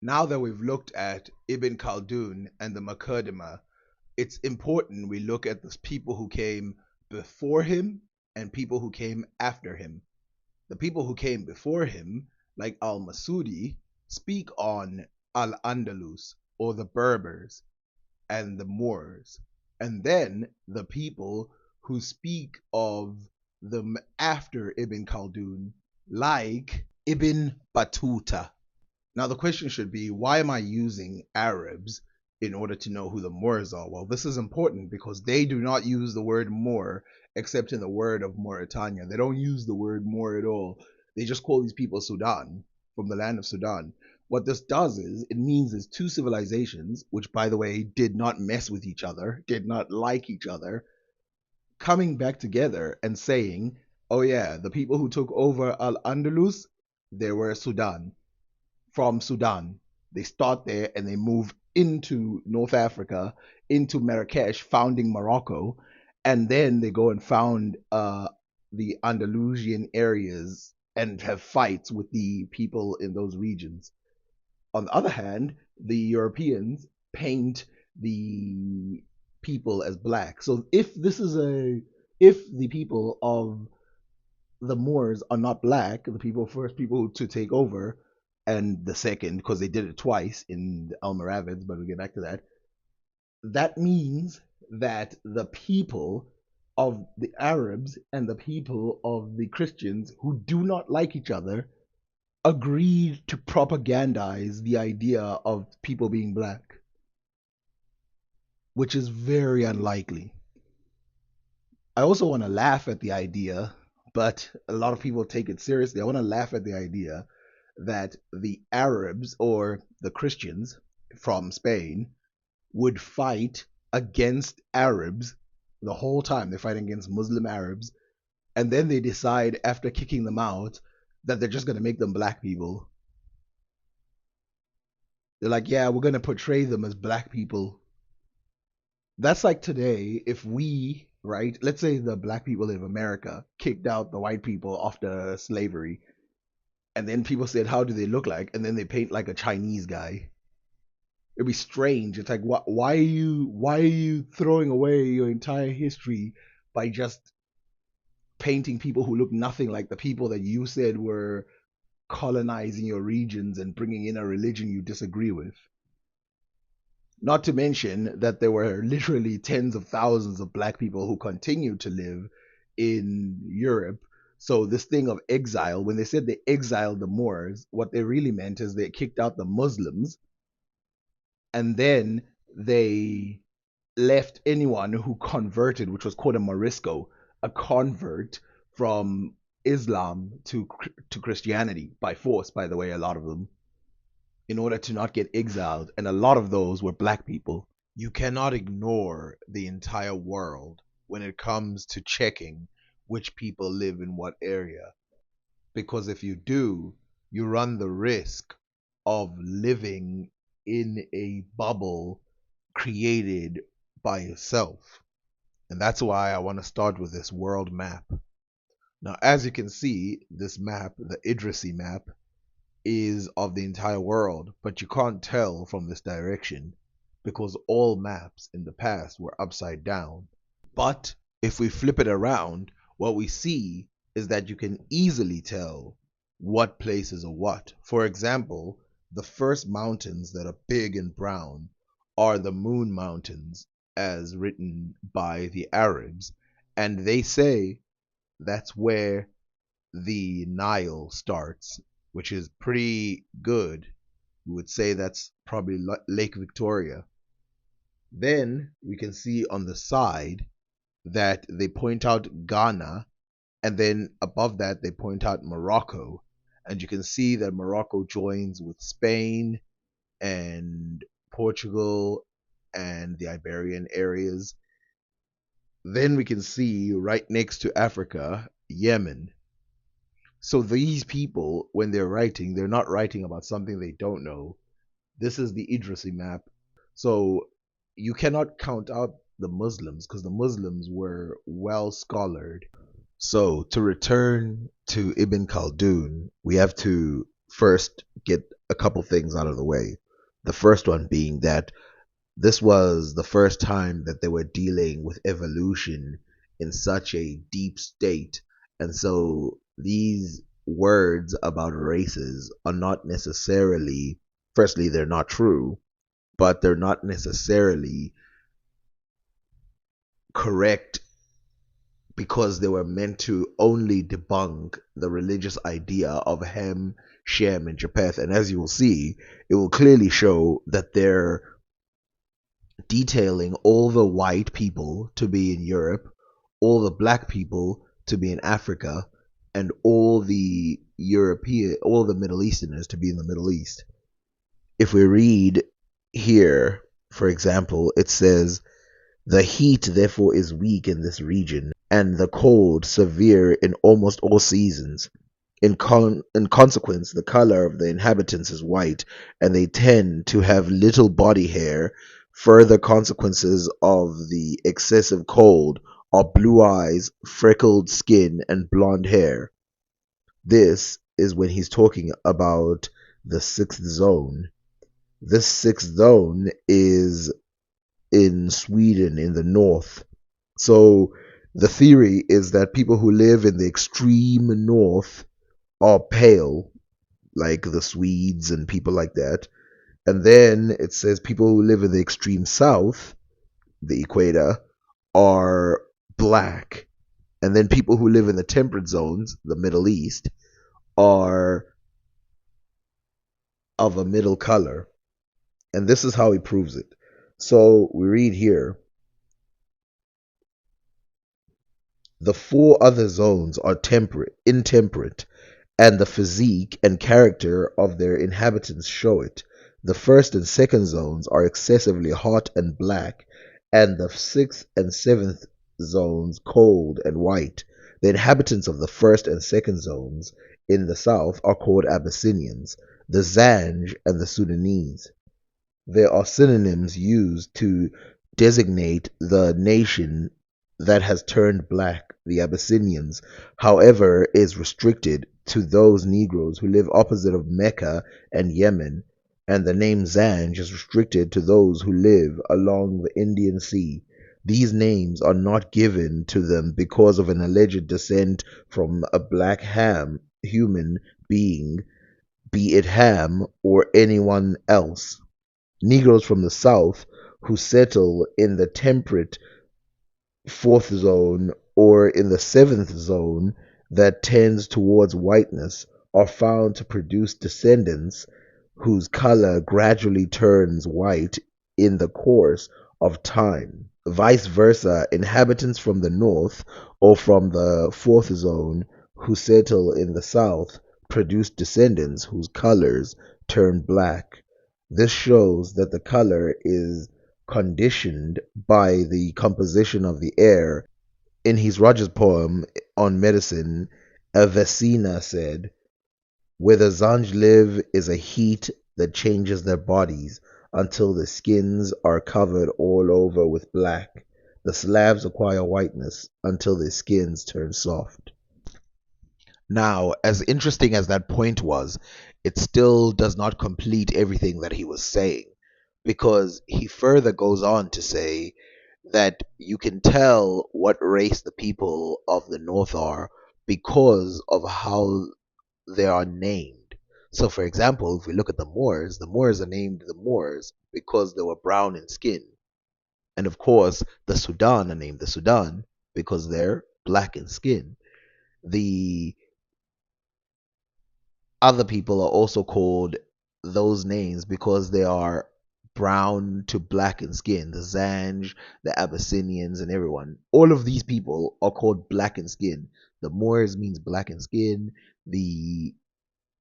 Now that we've looked at Ibn Khaldun and the Muqaddimah, it's important we look at the people who came before him and people who came after him. The people who came before him, like Al Masudi, speak on Al Andalus or the Berbers and the Moors. And then the people who speak of them after Ibn Khaldun, like Ibn Battuta. Now, the question should be, why am I using Arabs in order to know who the Moors are? Well, this is important because they do not use the word Moor except in the word of Mauritania. They don't use the word Moor at all. They just call these people Sudan, from the land of Sudan. What this does is it means there's two civilizations, which, by the way, did not mess with each other, did not like each other, coming back together and saying, oh, yeah, the people who took over Al Andalus, they were Sudan, from Sudan. They start there and they move into North Africa, into Marrakesh, founding Morocco, and then they go and found the Andalusian areas and have fights with the people in those regions. On the other hand, the Europeans paint the people as black. So if the people of the Moors are not black, the first people to take over, and the second, because they did it twice in the Almoravids, but we'll get back to that. That means that the people of the Arabs and the people of the Christians who do not like each other agreed to propagandize the idea of people being black, which is very unlikely. I also want to laugh at the idea, but a lot of people take it seriously. I want to laugh at the idea that the Arabs or the Christians from Spain would fight against Arabs the whole time. They're fighting against Muslim Arabs. And then they decide, after kicking them out, that they're just going to make them black people. They're like, yeah, we're going to portray them as black people. That's like today, if we, right, let's say the black people of America kicked out the white people after slavery, and then people said, how do they look like? And then they paint like a Chinese guy. It'd be strange. It's like, why are you throwing away your entire history by just painting people who look nothing like the people that you said were colonizing your regions and bringing in a religion you disagree with? Not to mention that there were literally tens of thousands of black people who continued to live in Europe. So this thing of exile, when they said they exiled the Moors, what they really meant is they kicked out the Muslims, and then they left anyone who converted, which was called a Morisco, a convert from Islam to Christianity by force. By the way, a lot of them, in order to not get exiled, and a lot of those were black people. You cannot ignore the entire world when it comes to checking which people live in what area, because if you do, you run the risk of living in a bubble created by yourself. And that's why I want to start with this world map. Now, as you can see, this map, the Idrisi map, is of the entire world, but you can't tell from this direction because all maps in the past were upside down. But if we flip it around, what we see is that you can easily tell what places are what. For example, the first mountains that are big and brown are the Moon Mountains, as written by the Arabs, and they say that's where the Nile starts, which is pretty good. We would say that's probably Lake Victoria. Then we can see on the side that they point out Ghana, and then above that they point out Morocco. And you can see that Morocco joins with Spain and Portugal and the Iberian areas. Then we can see right next to Africa, Yemen. So these people, when they're writing, they're not writing about something they don't know. This is the Idrisi map. So you cannot count out the Muslims because the Muslims were well scholared. So to return to Ibn Khaldun, we have to first get a couple things out of the way. The first one being that this was the first time that they were dealing with evolution in such a deep state. And so these words about races are not necessarily, firstly, they're not true, but they're not necessarily correct because they were meant to only debunk the religious idea of Ham, Shem, and Japheth. And as you will see, it will clearly show that they're detailing all the white people to be in Europe, all the black people to be in Africa, and all the Middle Easterners to be in the Middle East. If we read here, for example, it says, the heat therefore is weak in this region, and the cold severe in almost all seasons. In consequence, the color of the inhabitants is white, and they tend to have little body hair. Further consequences of the excessive cold are blue eyes, freckled skin, and blonde hair. This is when he's talking about the sixth zone. This sixth zone is in Sweden in the north. So the theory is that people who live in the extreme north are pale, like the Swedes and people like that. And then it says people who live in the extreme south, the equator, are black. And then people who live in the temperate zones, the Middle East, are of a middle color. And this is how he proves it. So we read here, the four other zones are intemperate, and the physique and character of their inhabitants show it. The first and second zones are excessively hot and black, and the sixth and seventh zones cold and white. The inhabitants of the first and second zones in the south are called Abyssinians, the Zanj, and the Sudanese. There are synonyms used to designate the nation that has turned black. The Abyssinians, however, is restricted to those Negroes who live opposite of Mecca and Yemen, and the name Zanj is restricted to those who live along the Indian Sea. These names are not given to them because of an alleged descent from a black human being, be it Ham or anyone else. Negroes from the South who settle in the temperate fourth zone or in the seventh zone that tends towards whiteness are found to produce descendants whose color gradually turns white in the course of time. Vice versa, inhabitants from the north or from the fourth zone who settle in the south produce descendants whose colors turn black. This shows that the color is conditioned by the composition of the air. In his Rogers poem on medicine, Avicenna said, where the Zanj live is a heat that changes their bodies until the skins are covered all over with black. The Slavs acquire whiteness until their skins turn soft. Now, as interesting as that point was, it still does not complete everything that he was saying, because he further goes on to say that you can tell what race the people of the North are because of how they are named. So, for example, if we look at the Moors are named the Moors because they were brown in skin. And of course, the Sudan are named the Sudan because they're black in skin. The other people are also called those names because they are brown to black in skin. The Zanj, the Abyssinians, and everyone. All of these people are called black in skin. The Moors means black in skin. The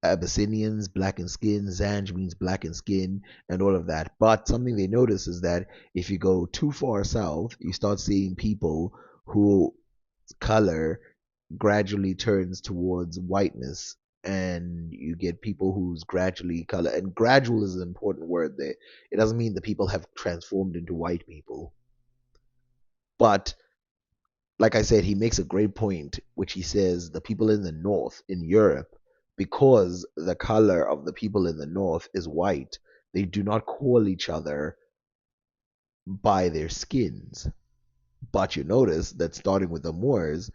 Abyssinians, black in skin. Zanj means black in skin, and all of that. But something they notice is that if you go too far south, you start seeing people who color gradually turns towards whiteness, and you get people who's gradually color, and gradual is an important word there. It doesn't mean the people have transformed into white people, but like I said, he makes a great point, which he says the people in the north in Europe, Because the color of the people in the north is white, they do not call each other by their skins. But you notice that starting with the Moors,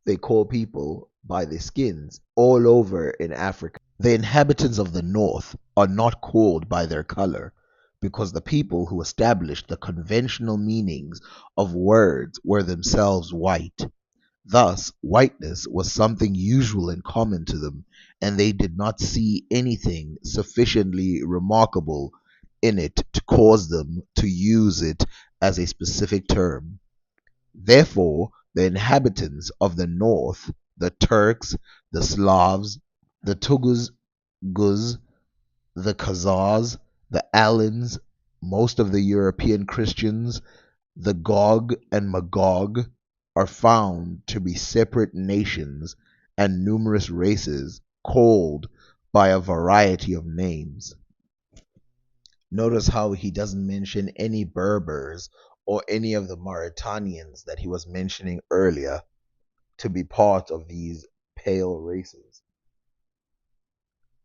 they call people by their skins all over in Africa. The inhabitants of the north are not called by their color because the people who established the conventional meanings of words were themselves white. Thus, whiteness was something usual and common to them, and they did not see anything sufficiently remarkable in it to cause them to use it as a specific term. Therefore, the inhabitants of the north, the Turks, the Slavs, the Tugus, Guz, the Khazars, the Alans, most of the European Christians, the Gog and Magog, are found to be separate nations and numerous races called by a variety of names. Notice how he doesn't mention any Berbers or any of the Mauritanians that he was mentioning earlier to be part of these pale races,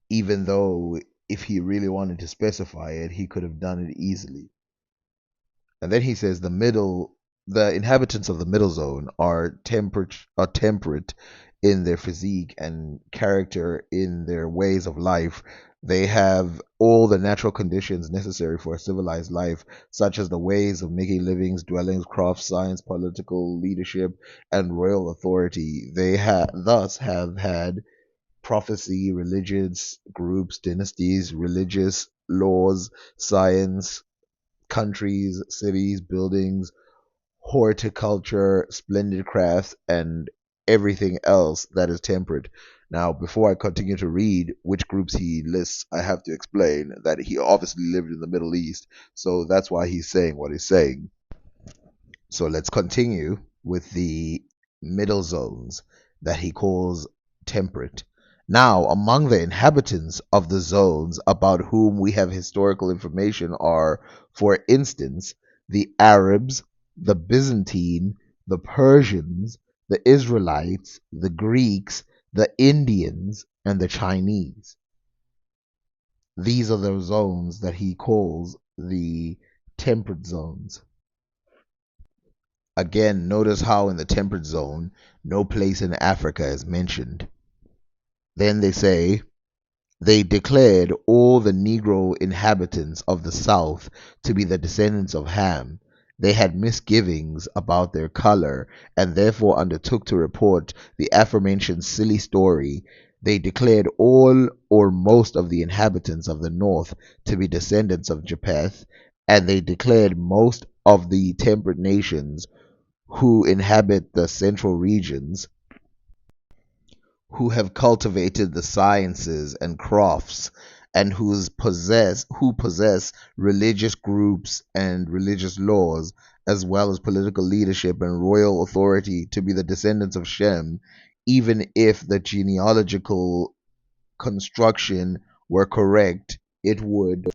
even though if he really wanted to specify it, he could have done it easily. And then he says the inhabitants of the middle zone are temperate in their physique and character in their ways of life. They have all the natural conditions necessary for a civilized life, such as the ways of making livings, dwellings, crafts, science, political leadership, and royal authority. They thus have had prophecy, religious groups, dynasties, religious laws, science, countries, cities, buildings, horticulture, splendid crafts, and everything else that is temperate. Now, before I continue to read which groups he lists, I have to explain that he obviously lived in the Middle East, so that's why he's saying what he's saying. So let's continue with the middle zones that he calls temperate. Now, among the inhabitants of the zones about whom we have historical information are, for instance, the Arabs, the Byzantine, the Persians, the Israelites, the Greeks, the Indians, and the Chinese. These are the zones that he calls the temperate zones. Again, notice how in the temperate zone, no place in Africa is mentioned. Then they say, they declared all the Negro inhabitants of the South to be the descendants of Ham. They had misgivings about their color and therefore undertook to report the aforementioned silly story. They declared all or most of the inhabitants of the North to be descendants of Japheth, and they declared most of the temperate nations who inhabit the central regions, who have cultivated the sciences and crafts, and who possess religious groups and religious laws, as well as political leadership and royal authority, to be the descendants of Shem, even if the genealogical construction were correct, it would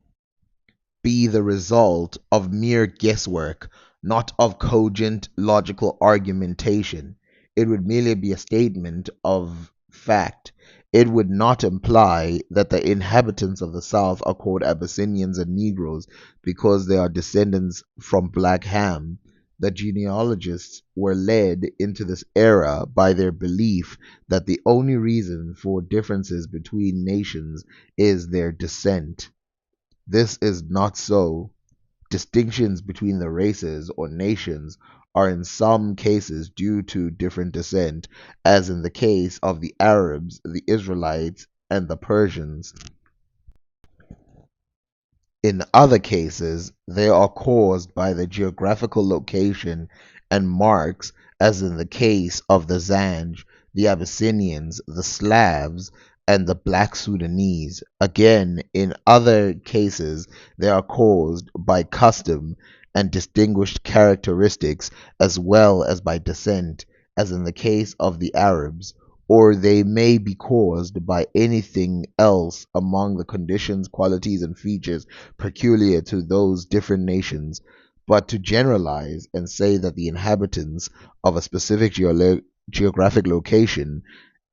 be the result of mere guesswork, not of cogent logical argumentation. It would merely be a statement of fact. It would not imply that the inhabitants of the South are called Abyssinians and Negroes because they are descendants from Black Ham. The genealogists were led into this error by their belief that the only reason for differences between nations is their descent. This is not so. Distinctions between the races or nations are in some cases due to different descent, as in the case of the Arabs, the Israelites, and the Persians. In other cases, they are caused by the geographical location and marks, as in the case of the Zanj, the Abyssinians, the Slavs, and the Black Sudanese. Again, in other cases, they are caused by custom and distinguished characteristics as well as by descent, as in the case of the Arabs, or they may be caused by anything else among the conditions, qualities, and features peculiar to those different nations. But to generalize and say that the inhabitants of a specific geographic location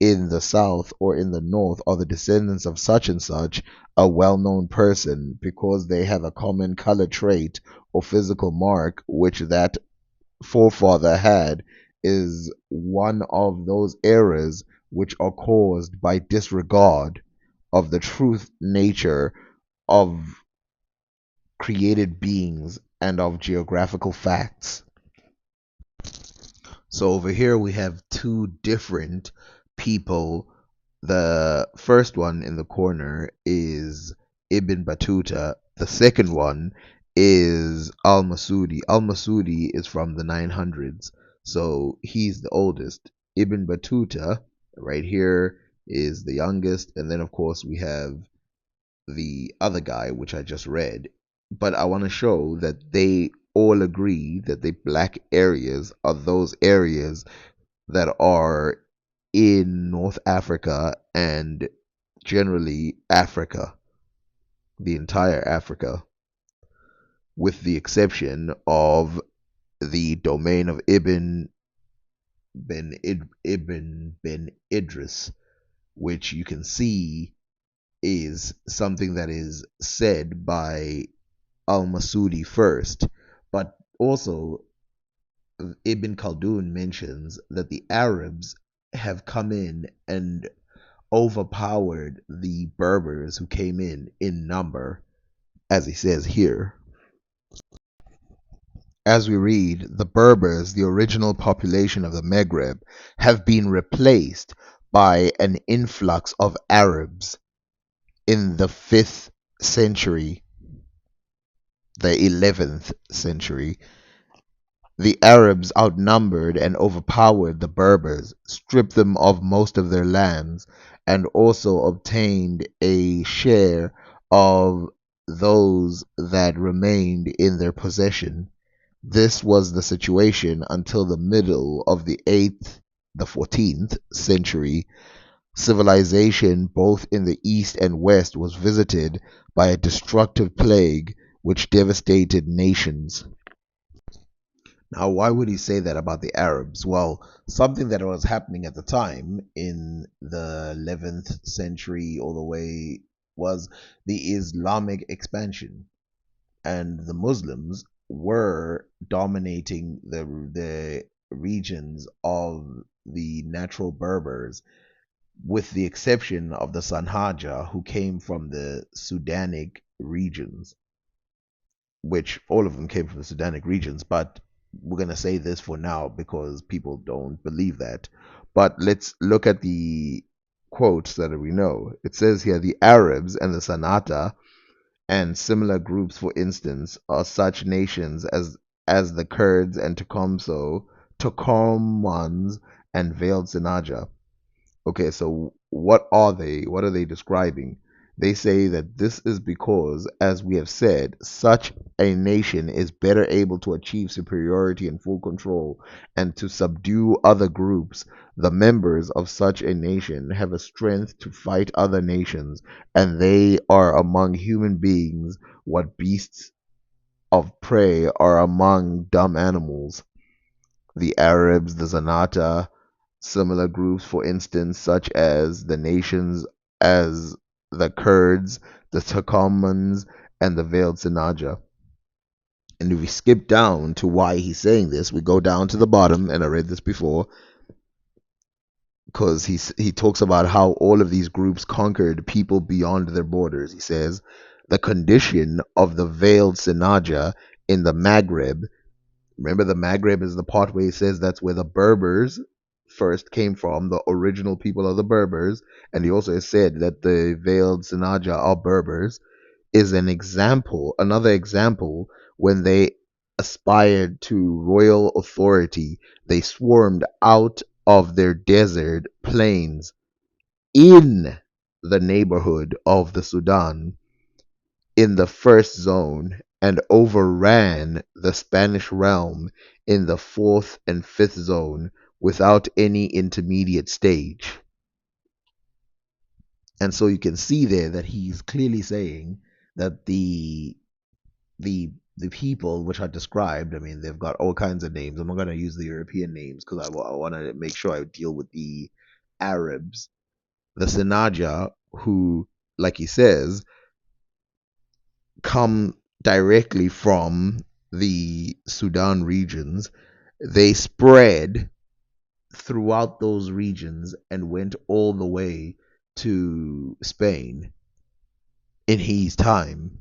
in the south or in the north are the descendants of such and such, a well known person, because they have a common color trait or physical mark which that forefather had, is one of those errors which are caused by disregard of the truth nature of created beings and of geographical facts. So over here we have two different people. The first one in the corner is Ibn Battuta. The second one is Al Masudi. Al Masudi is from the 900s, so he's the oldest. Ibn Battuta, right here, is the youngest, and then of course we have the other guy, which I just read. But I want to show that they all agree that the black areas are those areas that are in North Africa and generally Africa, the entire Africa, with the exception of the domain of Ibn Ben Idris, which you can see is something that is said by Al Masudi first, but also Ibn Khaldun mentions that the Arabs have come in and overpowered the Berbers who came in number, as he says here. As we read, the Berbers, the original population of the Maghreb, have been replaced by an influx of Arabs in the 5th century, the 11th century. The Arabs outnumbered and overpowered the Berbers, stripped them of most of their lands, and also obtained a share of those that remained in their possession. This was the situation until the middle of the 8th, the 14th century. Civilization, both in the East and West, was visited by a destructive plague which devastated nations. Now, why would he say that about the Arabs? Well, something that was happening at the time in the 11th century all the way was the Islamic expansion, and the Muslims were dominating the regions of the natural Berbers, with the exception of the Sanhaja, who came from the Sudanic regions, which all of them came from the Sudanic regions, but we're going to say this for now because people don't believe that. But let's look at the quotes that we know. It says here the Arabs and the Sanata and similar groups, for instance, are such nations as the Kurds and Turkomans and Veiled Sinaja. Okay, so what are they? What are they describing? They say that this is because, as we have said, such a nation is better able to achieve superiority and full control and to subdue other groups. The members of such a nation have a strength to fight other nations, and they are among human beings what beasts of prey are among dumb animals. The Arabs, the Zanata, similar groups, for instance, such as the nations as the Kurds, the Turkomans, and the Veiled Sinaja. And if we skip down to why he's saying this, we go down to the bottom, and I read this before, because he talks about how all of these groups conquered people beyond their borders. He says the condition of the Veiled Sinaja in the Maghreb. Remember, the Maghreb is the part where he says that's where the Berbers first came from, the original people of the Berbers, and he also said that the Veiled Sinaja are Berbers, is an example, another example, when they aspired to royal authority, they swarmed out of their desert plains in the neighborhood of the Sudan in the first zone and overran the Spanish realm in the fourth and fifth zone without any intermediate stage. And so you can see there that he's clearly saying that the people which are described, I mean, they've got all kinds of names. I'm not going to use the European names because I want to make sure I deal with the Arabs. The Sinaja, who, like he says, come directly from the Sudan regions, they spread throughout those regions and went all the way to Spain in his time.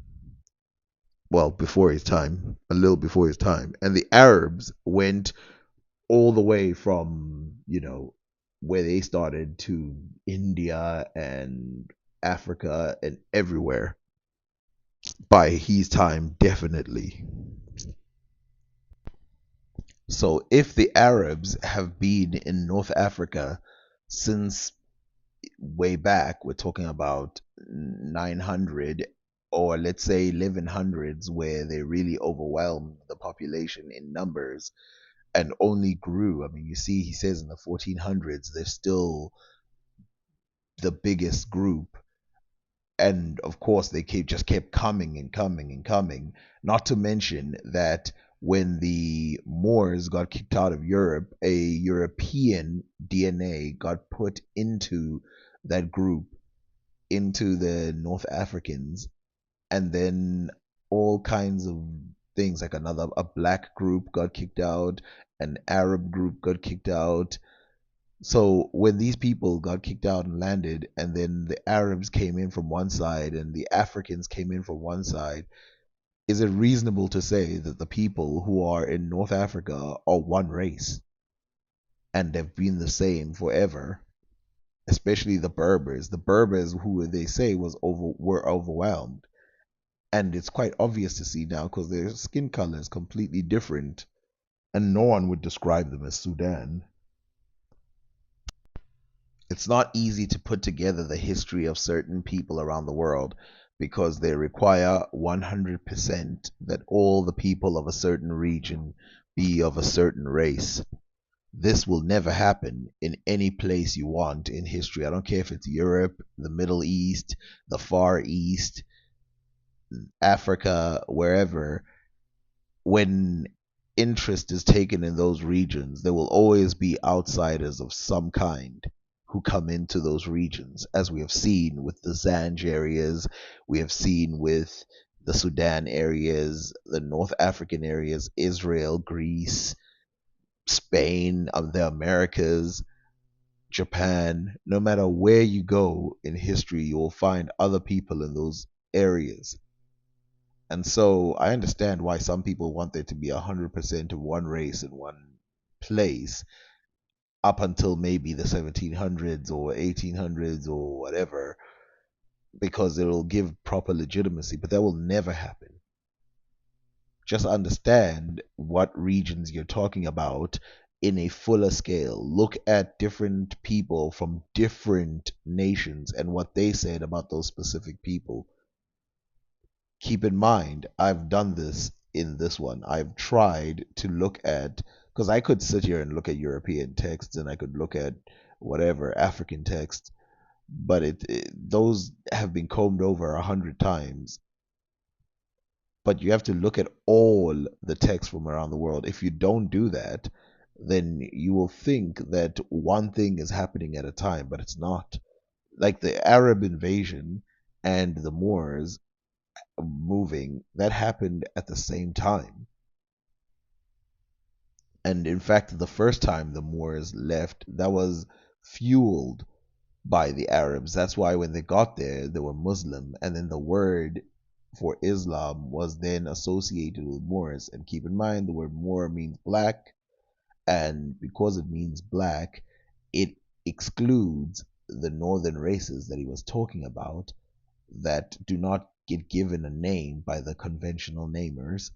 Well, before his time, a little before his time. And the Arabs went all the way from, where they started to India and Africa and everywhere by his time, definitely. So if the Arabs have been in North Africa since way back, we're talking about 900, or let's say 1100s, where they really overwhelmed the population in numbers and only grew. I mean, you see, he says in the 1400s, they're still the biggest group. And of course, they just kept coming and coming and coming. Not to mention that when the Moors got kicked out of Europe, a European DNA got put into that group, into the North Africans, and then all kinds of things, like a black group got kicked out, an Arab group got kicked out. So when these people got kicked out and landed, and then the Arabs came in from one side and the Africans came in from one side, is it reasonable to say that the people who are in North Africa are one race and they've been the same forever? Especially the Berbers. The Berbers, who they say were overwhelmed, and it's quite obvious to see now because their skin color is completely different, and no one would describe them as Sudan. It's not easy to put together the history of certain people around the world because they require 100% that all the people of a certain region be of a certain race. This will never happen in any place you want in history. I don't care if it's Europe, the Middle East, the Far East, Africa, wherever. When interest is taken in those regions, there will always be outsiders of some kind who come into those regions, as we have seen with the Zanj areas, we have seen with the Sudan areas, the North African areas, Israel, Greece, Spain, the Americas, Japan. No matter where you go in history, you will find other people in those areas. And so I understand why some people want there to be 100% of one race in one place up until maybe the 1700s or 1800s or whatever, because it'll give proper legitimacy, but that will never happen. Just understand what regions you're talking about in a fuller scale. Look at different people from different nations and what they said about those specific people. Keep in mind, I've done this in this one. I've tried to look at, because I could sit here and look at European texts and I could look at whatever African texts, but those have been combed over 100 times. But you have to look at all the texts from around the world. If you don't do that, then you will think that one thing is happening at a time, but it's not. Like the Arab invasion and the Moors moving, that happened at the same time. And in fact, the first time the Moors left, that was fueled by the Arabs. That's why when they got there, they were Muslim, and then the word for Islam was then associated with Moors. And keep in mind, the word Moor means black, and because it means black, it excludes the northern races that he was talking about that do not get given a name by the conventional namers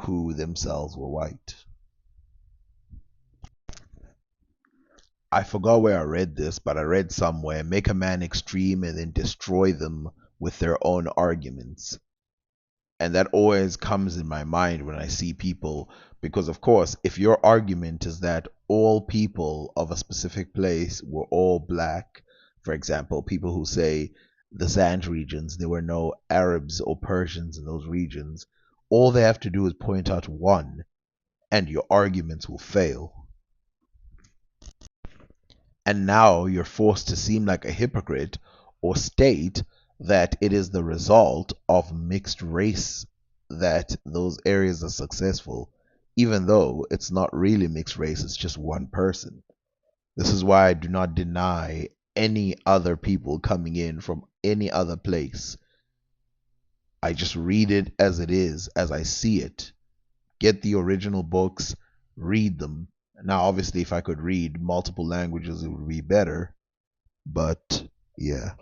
who themselves were white. I forgot where I read this, but I read somewhere, make a man extreme and then destroy them with their own arguments. And that always comes in my mind when I see people, because of course, if your argument is that all people of a specific place were all black, for example, people who say the Zanj regions, there were no Arabs or Persians in those regions, all they have to do is point out one, and your arguments will fail. And now you're forced to seem like a hypocrite or state that it is the result of mixed race that those areas are successful, even though it's not really mixed race, it's just one person. This is why I do not deny any other people coming in from any other place. I just read it as it is, as I see it. Get the original books, read them. Now, obviously, if I could read multiple languages, it would be better. But yeah.